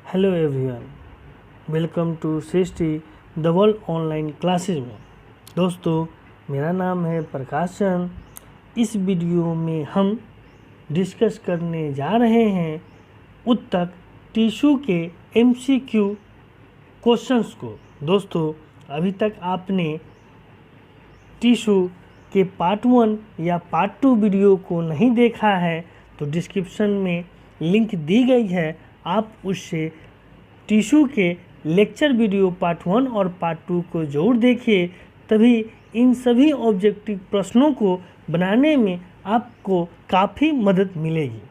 Hello everyone, welcome to Srishti the world online classes में। दोस्तों, मेरा नाम है प्रकाश चंद। इस वीडियो में हम डिस्कस करने जा रहे हैं उत्तक टिश्यू के एमसीक्यू क्वेश्चंस को। दोस्तों, अभी तक आपने टिश्यू के पार्ट 1 या पार्ट 2 वीडियो को नहीं देखा है तो डिस्क्रिप्शन में लिंक दी गई है, आप उससे टिश्यू के लेक्चर वीडियो पार्ट 1 और पार्ट 2 को जरूर देखिए, तभी इन सभी ऑब्जेक्टिव प्रश्नों को बनाने में आपको काफ़ी मदद मिलेगी।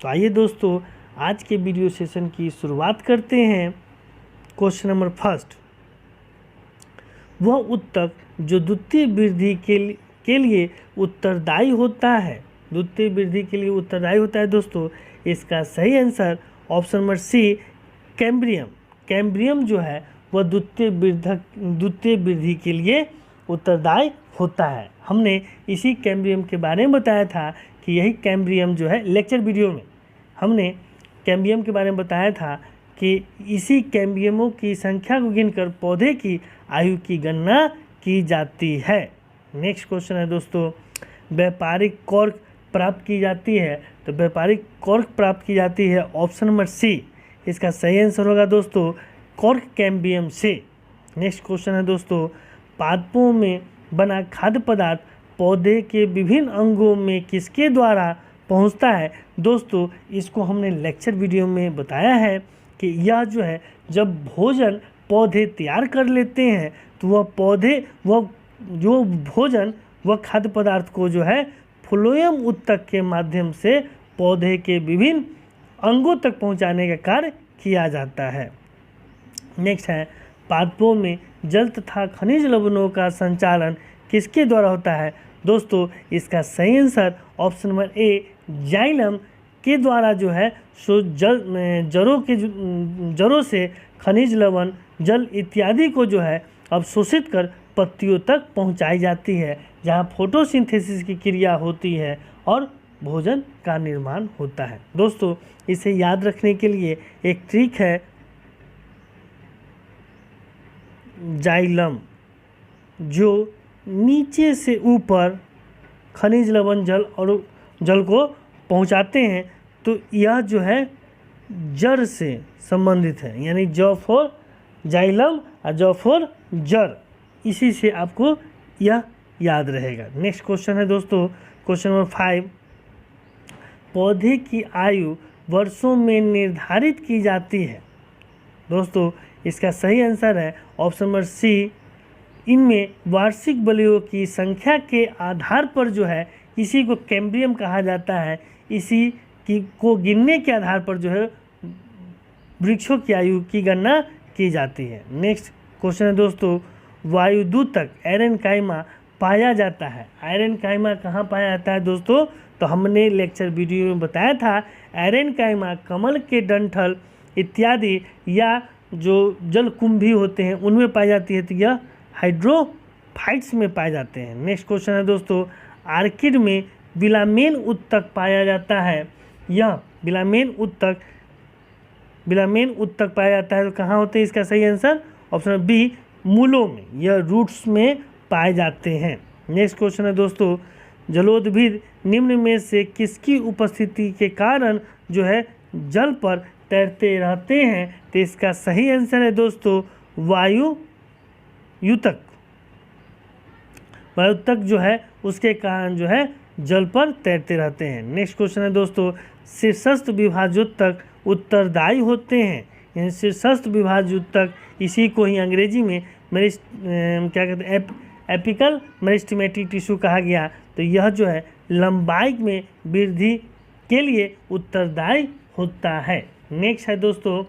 तो आइए दोस्तों, आज के वीडियो सेशन की शुरुआत करते हैं। क्वेश्चन नंबर फर्स्ट, वह उत्तक जो द्वितीय वृद्धि के लिए उत्तरदायी होता है, द्वितीय वृद्धि के लिए उत्तरदायी होता है। दोस्तों, इसका सही answer option number C, cambium. Cambium जो है वह द्वितीय वृद्धि के लिए उत्तरदायी होता है। हमने इसी कैम्ब्रियम के बारे में बताया था कि यही कैम्ब्रियम जो है, लेक्चर वीडियो में हमने कैम्ब्रियम के बारे में बताया था कि इसी कैम्ब्रियमों की संख्या को गिनकर पौधे की आयु की गणना की जाती है। नेक्स्ट क्वेश्चन है दोस्तों, व्यापारिक कॉर्क प्राप्त की जाती है, तो व्यापारिक कॉर्क प्राप्त की जाती है ऑप्शन नंबर सी। इसका सही आंसर होगा दोस्तों कॉर्क कैम्बियम से। नेक्स्ट क्वेश्चन है दोस्तों, पादपों में बना खाद्य पदार्थ पौधे के विभिन्न अंगों में किसके द्वारा पहुंचता है। दोस्तों, इसको हमने लेक्चर वीडियो में बताया है कि यह जो है, जब भोजन पौधे तैयार कर लेते हैं तो वह जो भोजन वह खाद्य पदार्थ को जो है फ्लोएम उत्तक के माध्यम से पौधे के विभिन्न अंगों तक पहुंचाने का कार्य किया जाता है। नेक्स्ट है, पादपों में जल तथा खनिज लवणों का संचालन किसके द्वारा होता है। दोस्तों, इसका सही answer option number A, xylem के द्वारा जो है सो जड़ों से खनिज लवण, जल इत्यादि को जो है अवशोषित कर पत्तियों तक पहुंचाई जाती है, जहां फोटोसिंथेसिस की क्रिया होती है और भोजन का निर्माण होता है। दोस्तों, इसे याद रखने के लिए एक ट्रिक है, जाइलम जो नीचे से ऊपर खनिज लवण, जल को पहुंचाते हैं, तो यह जो है जड़ से संबंधित है, यानी ज फॉर जाइलम और ज फॉर जड़। इसी से आपको यह याद रहेगा। नेक्स्ट क्वेश्चन है दोस्तों, क्वेश्चन नंबर 5, पौधे की आयु वर्षों में निर्धारित की जाती है। दोस्तों, इसका सही आंसर है ऑप्शन नंबर सी, इनमें वार्षिक बलियों की संख्या के आधार पर जो है, इसी को कैम्ब्रियम कहा जाता है, इसी को गिनने के आधार पर जो है वृक्षों की आयु की गणना की जाती है। नेक्स्ट क्वेश्चन है दोस्तों, वायुदूतक एरेनकाइमा पाया जाता है। एरेनकाइमा कहाँ पाया जाता है दोस्तों, तो हमने लेक्चर वीडियो में बताया था, एरेनकाइमा कमल के डंठल इत्यादि या जो जलकुंभी होते हैं उनमें पाई जाती है, तो यह हाइड्रोफाइट्स में पाए जाते हैं। नेक्स्ट क्वेश्चन है दोस्तों, आर्किड में विलामेन उत्तक पाया जाता है। यह विलामेन उत्तक पाया जाता है, तो कहाँ होते हैं। इसका सही आंसर ऑप्शन बी, मूलों में, यह रूट्स में पाए जाते हैं। नेक्स्ट क्वेश्चन है दोस्तों, जलोद्भिद निम्न में से किसकी उपस्थिति के कारण जो है जल पर तैरते रहते हैं, तो इसका सही आंसर है दोस्तों वायुयुतक जो है उसके कारण जो है जल पर तैरते रहते हैं। नेक्स्ट क्वेश्चन है दोस्तों, शीर्षस्थ विभाजोत्तक उत्तरदायी होते हैं। यानी शीर्षस्थ विभाजोत्तक, इसी को ही अंग्रेजी में क्या कहते हैं, एपिकल मेरिस्टेमेटिक टिश्यू कहा गया। तो यह जो है लंबाई में वृद्धि के लिए उत्तरदायी होता है। नेक्स्ट है दोस्तों,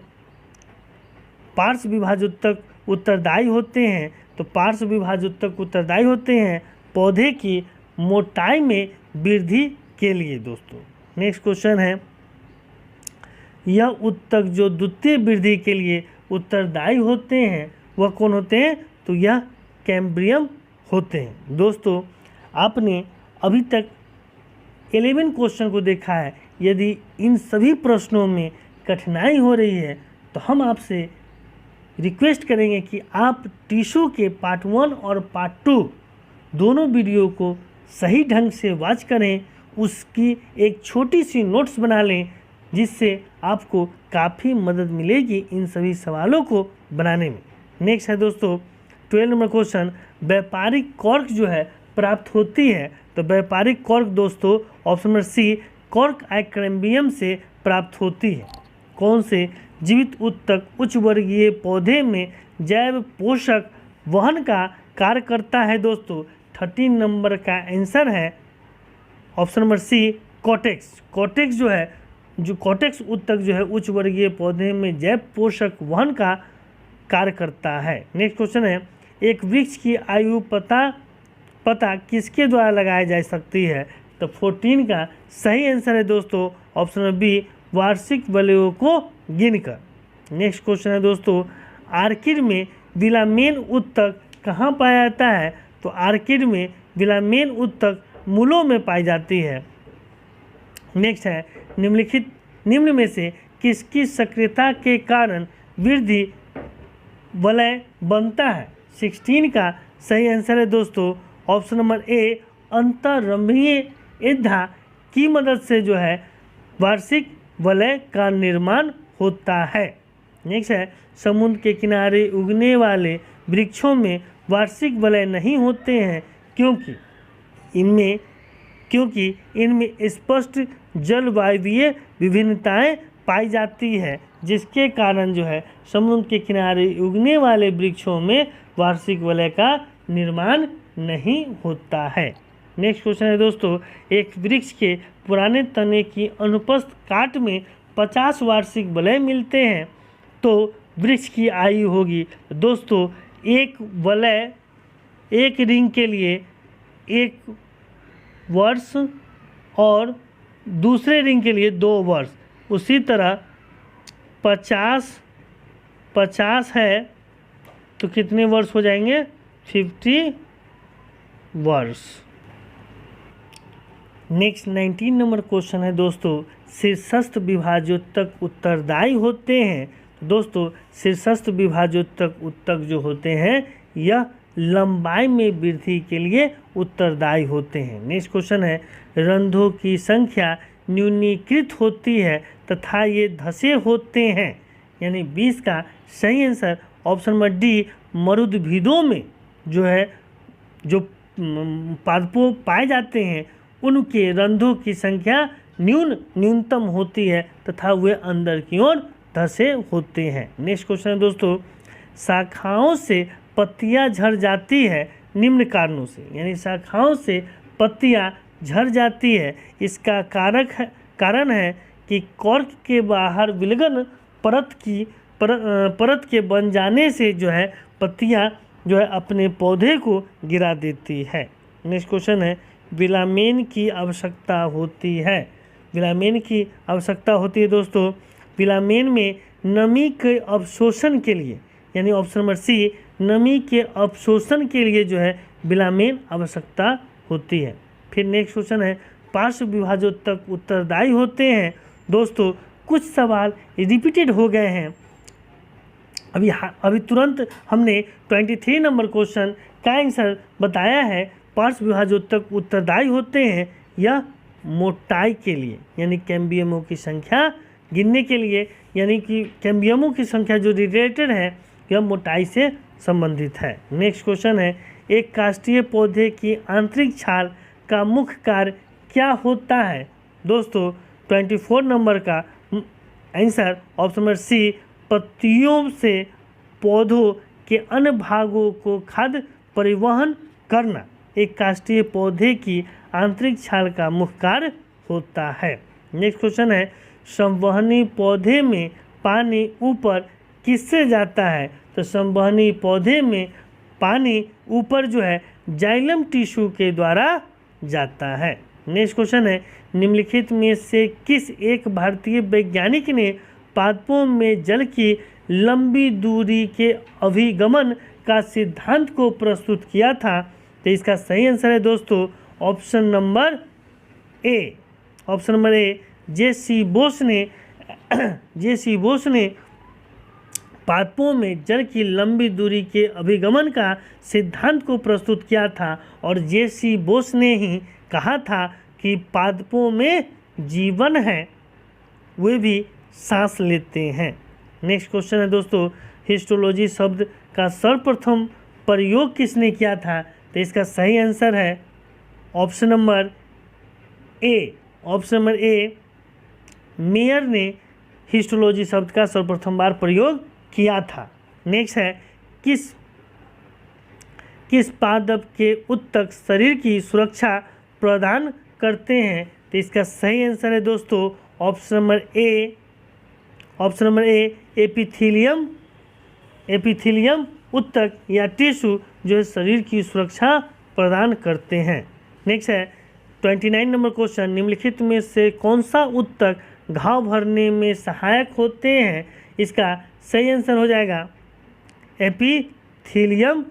पार्श्व विभाजोत्तक उत्तरदायी होते हैं, तो पार्श्व विभाजोत्तक उत्तरदायी होते हैं पौधे की मोटाई में वृद्धि के लिए। दोस्तों, नेक्स्ट क्वेश्चन है, यह उत्तक जो द्वितीय वृद्धि के लिए उत्तरदायी होते हैं वह कौन होते हैं, तो यह कैम्ब्रियम होते हैं। दोस्तों, आपने अभी तक 11 क्वेश्चन को देखा है। यदि इन सभी प्रश्नों में कठिनाई हो रही है तो हम आपसे रिक्वेस्ट करेंगे कि आप टिश्यू के पार्ट 1 और पार्ट 2 दोनों वीडियो को सही ढंग से वॉच करें, उसकी एक छोटी सी नोट्स बना लें, जिससे आपको काफ़ी मदद मिलेगी इन सभी सवालों को बनाने में। नेक्स्ट है दोस्तों 12 नंबर क्वेश्चन, व्यापारिक कॉर्क जो है प्राप्त होती है। तो व्यापारिक कॉर्क दोस्तों ऑप्शन नंबर सी कॉर्क आइक्रेम्बियम से प्राप्त होती है। कौन से जीवित उत्तक उच्च वर्गीय पौधे में जैव पोषक वहन का कार्य करता है दोस्तों? 13 नंबर का आंसर है option number C cortex. Cortex जो है, जो कॉटेक्स उत्तक जो है उच्च वर्गीय पौधे में जैव पोषक वहन का कार्य करता है। नेक्स्ट क्वेश्चन है, एक वृक्ष की आयु पता किसके द्वारा लगाया जा सकती है? तो 14 का सही आंसर है दोस्तों ऑप्शन नंबर बी वार्षिक वलयों को गिनकर। नेक्स्ट क्वेश्चन है दोस्तों, आर्किड में विलामेन उत्तक कहाँ पाया जाता है? तो आर्किड में विलामेन उत्तक मूलों में पाई जाती है। नेक्स्ट है, निम्न में से किसकी सक्रियता के कारण वृद्धि वलय बनता है? 16 का सही आंसर है दोस्तों ऑप्शन नंबर ए अंतररंध्रीय एधा की मदद से जो है वार्षिक वलय का निर्माण होता है। नेक्स्ट है, समुद्र के किनारे उगने वाले वृक्षों में वार्षिक वलय नहीं होते हैं क्योंकि इनमें स्पष्ट जलवायवीय विभिन्नताएं पाई जाती है, जिसके कारण जो है समुद्र के किनारे उगने वाले वृक्षों में वार्षिक वलय का निर्माण नहीं होता है। नेक्स्ट क्वेश्चन है दोस्तों, एक वृक्ष के पुराने तने की अनुपस्थ काट में 50 वार्षिक वलय मिलते हैं, तो वृक्ष की आयु होगी दोस्तों एक वलय एक रिंग के लिए 1 वर्ष और दूसरे रिंग के लिए 2 वर्ष। उसी तरह 50 है तो कितने वर्ष हो जाएंगे? 50 वर्ष। नेक्स्ट 19 नंबर क्वेश्चन है दोस्तों, शीर्षस्थ विभाजोत्तक उत्तरदायी होते हैं। तो दोस्तों शीर्षस्थ विभाजोत्तक उत्तक जो होते हैं यह लंबाई में वृद्धि के लिए उत्तरदायी होते हैं। नेक्स्ट क्वेश्चन है, रंध्रों की संख्या न्यूनीकृत होती है तथा ये धसे होते हैं, यानी 20 का सही आंसर ऑप्शन नंबर डी मरुद्भिदों में जो पादपों पाए जाते हैं उनके रंध्रों की संख्या न्यूनतम होती है तथा वे अंदर की ओर धसे होते हैं। नेक्स्ट क्वेश्चन है दोस्तों, शाखाओं से पत्तियां झड़ जाती है निम्न कारणों से, यानी शाखाओं से पत्तियां झड़ जाती है। इसका कारण है कि कॉर्क के बाहर विलगन परत के बन जाने से जो है पत्तियां जो है अपने पौधे को गिरा देती है। नेक्स्ट क्वेश्चन है, विलामेन की आवश्यकता होती है। विलामेन की आवश्यकता होती है दोस्तों, विलामेन में नमी के अवशोषण के लिए, यानी ऑप्शन नंबर सी नमी के अवशोषण के लिए जो है विलामेन आवश्यकता होती है। फिर नेक्स्ट क्वेश्चन है, पार्श्व विभाजोत्तक उत्तरदायी होते हैं। दोस्तों कुछ सवाल रिपीटेड हो गए हैं, अभी तुरंत हमने 23 नंबर क्वेश्चन का आंसर बताया है। पार्श्व विभाजोत्तक उत्तरदायी होते हैं यह मोटाई के लिए, यानी कैम्बियमों की संख्या गिनने के लिए, यानी कि कैम्बियमों की संख्या जो रिलेटेड है यह मोटाई से संबंधित है। नेक्स्ट क्वेश्चन है, एक काष्ठीय पौधे की आंतरिक छाल का मुख्य कार्य क्या होता है? दोस्तों 24 नंबर का आंसर ऑप्शन नंबर सी पत्तियों से पौधों के अन्य भागों को खाद्य परिवहन करना एक काष्ठीय पौधे की आंतरिक छाल का मुख्य कार्य होता है। नेक्स्ट क्वेश्चन है, संवहनी पौधे में पानी ऊपर किससे जाता है? तो संवहनी पौधे में पानी ऊपर जो है जाइलम टिश्यू के द्वारा जाता है। नेक्स्ट क्वेश्चन है, निम्नलिखित में से किस एक भारतीय वैज्ञानिक ने पादपों में जल की लंबी दूरी के अभिगमन का सिद्धांत को प्रस्तुत किया था? तो इसका सही आंसर है दोस्तों ऑप्शन नंबर ए जे सी बोस ने पादपों में जल की लंबी दूरी के अभिगमन का सिद्धांत को प्रस्तुत किया था और जे.सी. बोस ने ही कहा था कि पादपों में जीवन है, वे भी सांस लेते हैं। नेक्स्ट क्वेश्चन है दोस्तों, हिस्टोलॉजी शब्द का सर्वप्रथम प्रयोग किसने किया था? तो इसका सही आंसर है ऑप्शन नंबर ए, मेयर ने हिस्टोलॉजी शब्द का सर्वप्रथम बार प्रयोग किया था। नेक्स्ट है, किस पादप के उत्तक शरीर की सुरक्षा प्रदान करते हैं? तो इसका सही आंसर है दोस्तों ऑप्शन नंबर ए, एपिथेलियम उत्तक या टिश्यू जो है शरीर की सुरक्षा प्रदान करते हैं। नेक्स्ट है 29 नंबर क्वेश्चन, निम्नलिखित में से कौन सा उत्तक घाव भरने में सहायक होते हैं? इसका सही आंसर हो जाएगा एपिथेलियम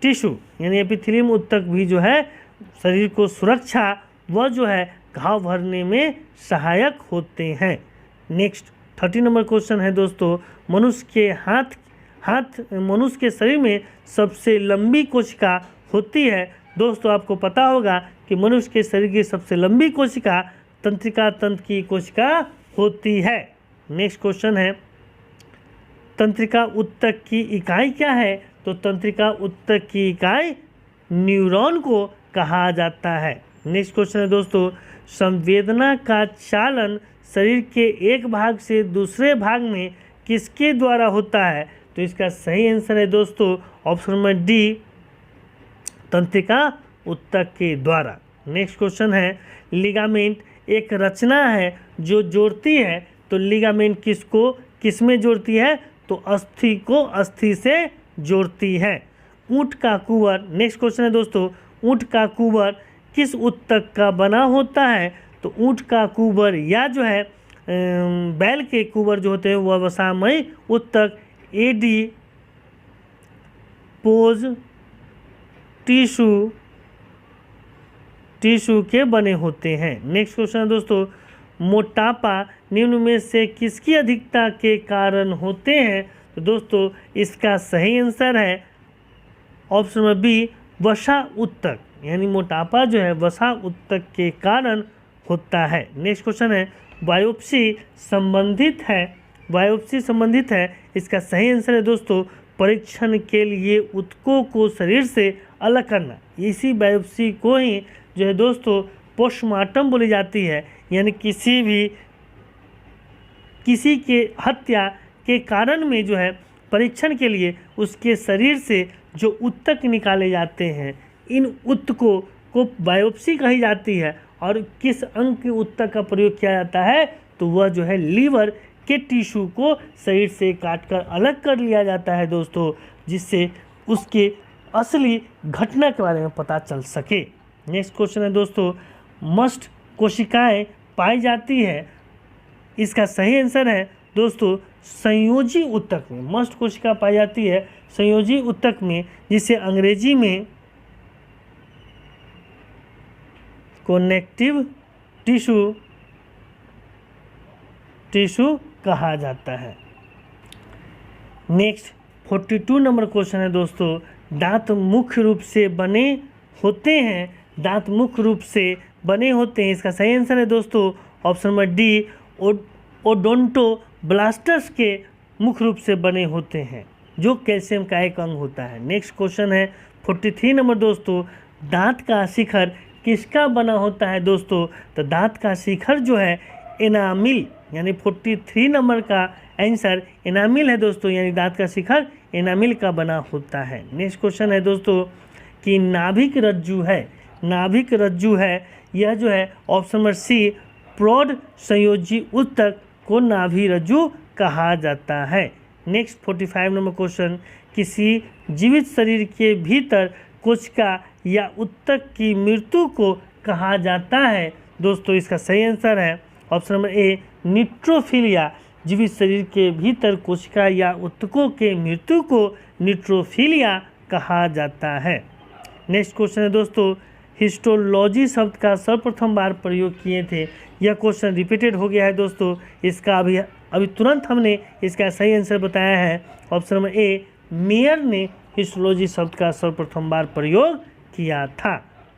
टिश्यू, यानी एपिथेलियम उत्तक भी जो है शरीर को सुरक्षा वह जो है घाव भरने में सहायक होते हैं। नेक्स्ट 30 नंबर क्वेश्चन है दोस्तों, मनुष्य के शरीर में सबसे लंबी कोशिका होती है। दोस्तों आपको पता होगा कि मनुष्य के शरीर की सबसे लंबी कोशिका तंत्रिका तंत्र की कोशिका होती है। नेक्स्ट क्वेश्चन है, तंत्रिका उत्तक की इकाई क्या है? तो तंत्रिका उत्तक की इकाई न्यूरॉन को कहा जाता है। नेक्स्ट क्वेश्चन है दोस्तों, संवेदना का चालन शरीर के एक भाग से दूसरे भाग में किसके द्वारा होता है? तो इसका सही आंसर है दोस्तों ऑप्शन नंबर डी, तंत्रिका उत्तक के द्वारा। नेक्स्ट क्वेश्चन है, लिगामेंट एक रचना है जो जोड़ती है। तो लिगामेंट किसमें जोड़ती है? तो अस्थि को अस्थि से जोड़ती है। ऊंट का कुबर, नेक्स्ट क्वेश्चन है दोस्तों, ऊंट का कुबर किस उत्तक का बना होता है? तो ऊंट का कुबर या जो है बैल के कुबर जो होते हैं वह वसामयी उत्तक एडिपोज टिश्यू के बने होते हैं। नेक्स्ट क्वेश्चन है दोस्तों, मोटापा निम्न में से किसकी अधिकता के कारण होते हैं? तो दोस्तों इसका सही आंसर है ऑप्शन नंबर बी, वसा उत्तक, यानी मोटापा जो है वसा उत्तक के कारण होता है। नेक्स्ट क्वेश्चन है, बायोप्सी संबंधित है। इसका सही आंसर है दोस्तों परीक्षण के लिए ऊतकों को शरीर से अलग करना। इसी बायोप्सी को ही जो है दोस्तों पोस्टमार्टम बोली जाती है, यानी किसी के हत्या के कारण में जो है परीक्षण के लिए उसके शरीर से जो ऊतक निकाले जाते हैं, इन ऊतकों को बायोप्सी कही जाती है। और किस अंग के ऊतक का प्रयोग किया जाता है? तो वह जो है लीवर के टिश्यू को शरीर से काटकर अलग कर लिया जाता है दोस्तों, जिससे उसके असली घटना के बारे में पता चल सके। नेक्स्ट क्वेश्चन है दोस्तों, मस्ट कोशिकाएं पाई जाती है। इसका सही आंसर है दोस्तों संयोजी ऊतक में। मस्ट कोशिका पाई जाती है संयोजी ऊतक में, जिसे अंग्रेजी में कनेक्टिव टिश्यू कहा जाता है। नेक्स्ट 42 नंबर क्वेश्चन है दोस्तों, दांत मुख्य रूप से बने होते हैं। इसका सही आंसर है दोस्तों ऑप्शन नंबर डी, ओडोंटोब्लास्टस के मुख्य रूप से बने होते हैं, जो कैल्शियम का एक अंग होता है। नेक्स्ट क्वेश्चन है 43 नंबर दोस्तों, दांत का शिखर किसका बना होता है दोस्तों? तो दांत का शिखर जो है एनामिल, यानी 43 नंबर का आंसर एनामिल है दोस्तों, यानी दांत का शिखर एनामिल का बना होता है। नेक्स्ट क्वेश्चन है दोस्तों कि नाभिक रज्जु है, यह जो है ऑप्शन नंबर सी, प्रौढ़ संयोजी ऊतक को नाभि रज्जु कहा जाता है। नेक्स्ट 45 नंबर क्वेश्चन, किसी जीवित शरीर के भीतर कोशिका या ऊतक की मृत्यु को कहा जाता है? दोस्तों इसका सही आंसर है ऑप्शन नंबर ए, न्यूट्रोफिलिया। जीवित शरीर के भीतर कोशिका या ऊतकों के मृत्यु को न्यूट्रोफिलिया कहा जाता है। नेक्स्ट क्वेश्चन है दोस्तों, हिस्टोलॉजी शब्द का सर्वप्रथम बार प्रयोग किए थे। यह क्वेश्चन रिपीटेड हो गया है दोस्तों, इसका अभी अभी तुरंत हमने इसका सही आंसर बताया है ऑप्शन नंबर ए, मेयर ने हिस्टोलॉजी शब्द का सर्वप्रथम बार प्रयोग किया था।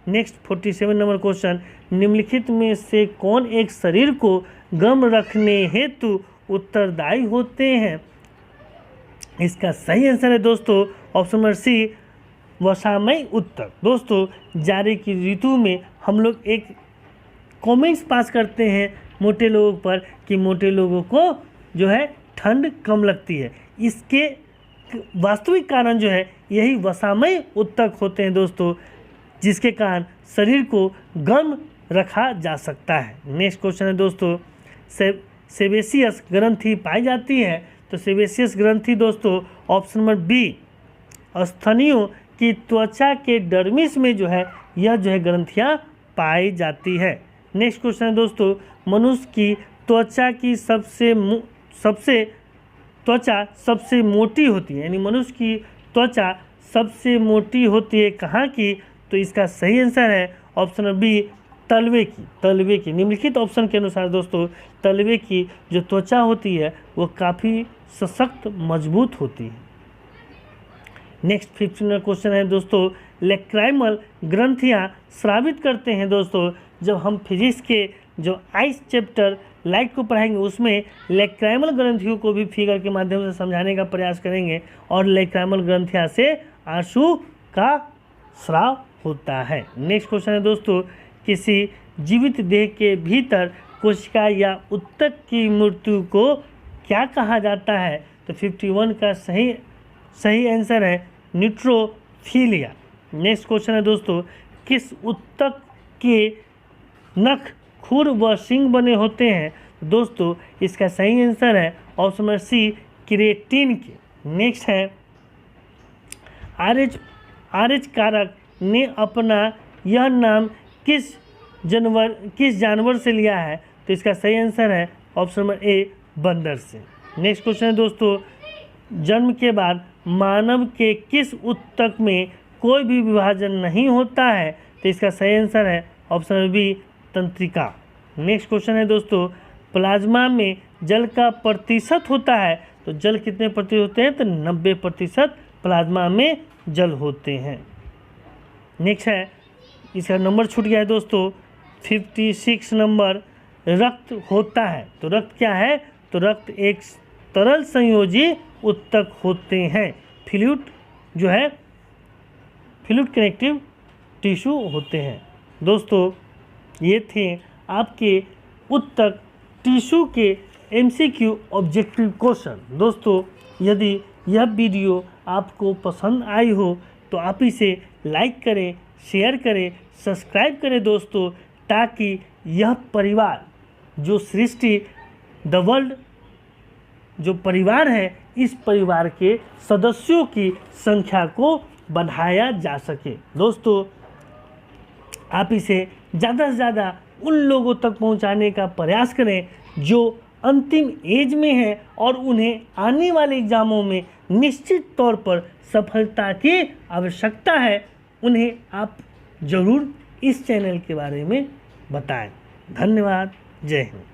नेक्स्ट 47 नंबर क्वेश्चन, निम्नलिखित में से कौन एक शरीर को गर्म रखने हेतु उत्तरदायी होते हैं? इसका सही आंसर है दोस्तों ऑप्शन नंबर सी, वसामय ऊतक। दोस्तों जाड़े की ऋतु में हम लोग एक कमेंट्स पास करते हैं मोटे लोगों पर कि मोटे लोगों को जो है ठंड कम लगती है। इसके वास्तविक कारण जो है यही वसामय ऊतक होते हैं दोस्तों, जिसके कारण शरीर को गर्म रखा जा सकता है। नेक्स्ट क्वेश्चन है दोस्तों, सेबेसियस ग्रंथि पाई जाती है। तो सेबेसियस ग्रंथि दोस्तों ऑप्शन नंबर बी, स्तनियों की त्वचा के डर्मिस में जो है यह जो है ग्रंथियाँ पाई जाती है। नेक्स्ट क्वेश्चन है दोस्तों, मनुष्य की त्वचा की सबसे मोटी होती है, यानी मनुष्य की त्वचा सबसे मोटी होती है कहाँ की? तो इसका सही आंसर है ऑप्शन नंबर बी, तलवे की। निम्नलिखित ऑप्शन के अनुसार दोस्तों तलवे की जो त्वचा होती है वो काफ़ी सशक्त मजबूत होती है। नेक्स्ट 15 क्वेश्चन है दोस्तों, लेक्राइमल ग्रंथियाँ स्रावित करते हैं। दोस्तों जब हम फिजिक्स के जो आइस चैप्टर लाइट को पढ़ाएंगे उसमें लेक्राइमल ग्रंथियों को भी फिगर के माध्यम से समझाने का प्रयास करेंगे, और लेक्राइमल ग्रंथियाँ से आंसू का स्राव होता है। नेक्स्ट क्वेश्चन है दोस्तों, किसी जीवित देह के भीतर कोशिका या ऊतक की मृत्यु को क्या कहा जाता है? तो 51 का सही आंसर है न्यूट्रोफिलिया। नेक्स्ट क्वेश्चन है दोस्तों, किस ऊतक के नख, खुर व सींग बने होते हैं? दोस्तों इसका सही आंसर है ऑप्शन नंबर सी, केराटिन के। नेक्स्ट है, आरएच कारक ने अपना यह नाम किस जानवर से लिया है? तो इसका सही आंसर है ऑप्शन नंबर ए, बंदर से। नेक्स्ट क्वेश्चन है दोस्तों, जन्म के बाद मानव के किस ऊतक में कोई भी विभाजन नहीं होता है? तो इसका सही आंसर है ऑप्शन नंबर बी, तंत्रिका। नेक्स्ट क्वेश्चन है दोस्तों, प्लाज्मा में जल का प्रतिशत होता है। तो जल कितने प्रतिशत होते हैं? तो 90% प्लाज्मा में जल होते हैं। नेक्स्ट है, इसका नंबर छूट गया है दोस्तों 56 नंबर, रक्त होता है। तो रक्त क्या है? तो रक्त एक तरल संयोजी ऊतक होते हैं। फ्लूइड जो है फ्लूइड कनेक्टिव टिश्यू होते हैं। दोस्तों ये थे आपके ऊतक टिश्यू के MCQ ऑब्जेक्टिव क्वेश्चन। दोस्तों यदि यह वीडियो आपको पसंद आई हो तो आप इसे लाइक करें, शेयर करें, सब्सक्राइब करें दोस्तों, ताकि यह परिवार जो सृष्टि द वर्ल्ड जो परिवार है, इस परिवार के सदस्यों की संख्या को बढ़ाया जा सके। दोस्तों आप इसे ज़्यादा से ज़्यादा उन लोगों तक पहुंचाने का प्रयास करें जो अंतिम एज में हैं और उन्हें आने वाले एग्जामों में निश्चित तौर पर सफलता की आवश्यकता है। उन्हें आप ज़रूर इस चैनल के बारे में बताएं। धन्यवाद। जय हिंद।